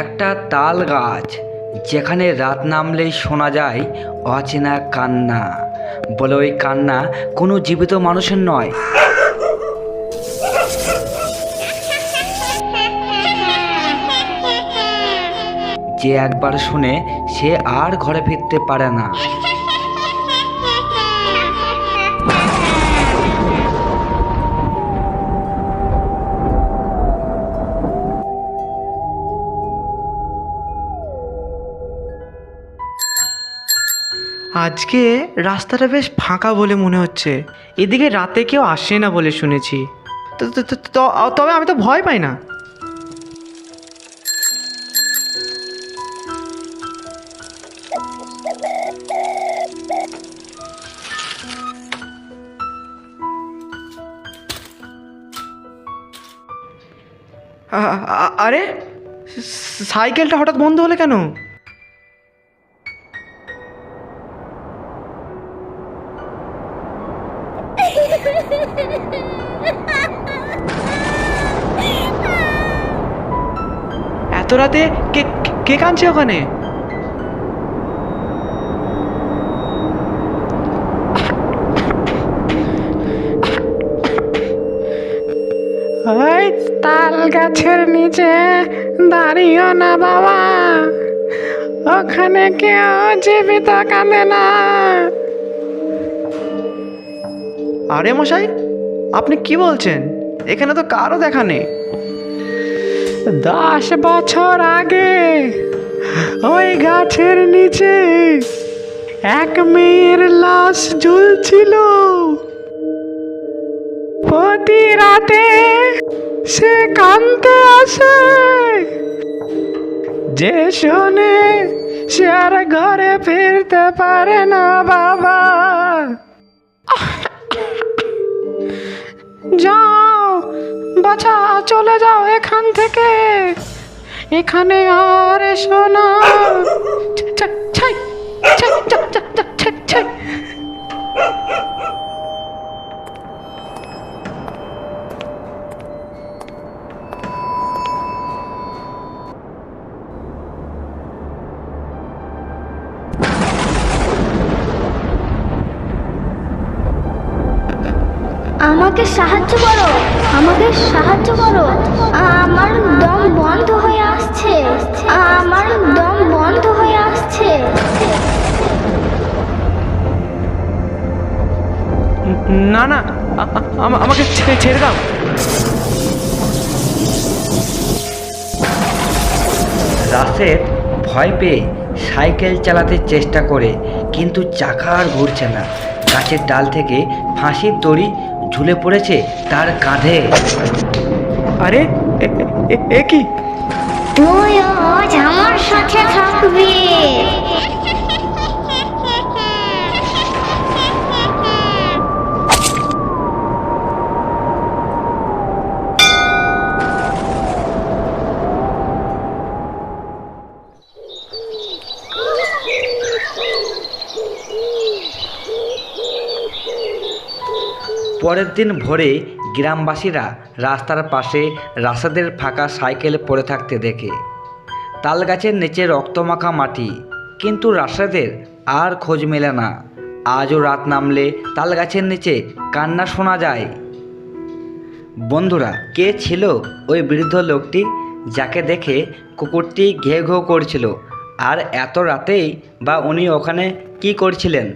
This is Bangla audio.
একটা তাল গাছ যেখানে রাত নামলেই শোনা যায় অচেনা কান্না। বলে ওই কান্না কোনো জীবিত মানুষের নয়। যে একবার শুনে সে আর ঘরে ফিরতে পারে না। আজকে রাস্তাটা বেশ ফাঁকা বলে মনে হচ্ছে। এদিকে রাতে কেউ আসে না বলে শুনেছি। তবে আমি তো ভয় পাই না। আরে সাইকেলটা হঠাৎ বন্ধ হলে কেন? এত রাতে কে কে কাঁদছে ওখানে? ওই তাল গাছের নিচে দাঁড়িও না বাবা, ওখানে কেউ জীবিত কাঁদে না। আরে মশাই, আপনি কি বলছেন? এখানে তো কারো দেখা নেই। 10 বছর আগে ওই গাছের নিচে এক মেয়ের লাশ ঝুলছিল। প্রতি রাতে সে কাঁদতে আসে। যে শোনে সে আর ঘরে ফিরতে পারে না বাবা। যাও বাছা, চলে যাও এখান থেকে, এখানে আর এসো না। আমাকে সাহায্য করো, আমাকে সাহায্য করো। আমার দম বন্ধ হয়ে আসছে, আমার দম বন্ধ হয়ে আসছে। না না, আমাকে ছেড়ে দাও। রাশেদ ভয় পেয়ে সাইকেল চালাতে চেষ্টা করে, কিন্তু চাকা আর ঘুরছে না। গাছের ডাল থেকে ফাঁসির দড়ি ঝুলে পড়েছে তার কাঁধে। আরে এ কি? তুই আজ আমার সাথে থাকবি। পরের দিন ভোরে গ্রামবাসীরা রাস্তার পাশে রাশেদের ফাঁকা সাইকেল পড়ে থাকতে দেখে। তাল গাছের নিচে রক্তমাখা মাটি, কিন্তু রাশেদের আর খোঁজ মেলে না। আজও রাত নামলে তাল গাছের নিচে কান্না শোনা যায়। বন্ধুরা, কে ছিল ওই বৃদ্ধ লোকটি যাকে দেখে কুকুরটি ঘেউ ঘেউ করছিল? আর এত রাতেই বা উনি ওখানে কি করছিলেন?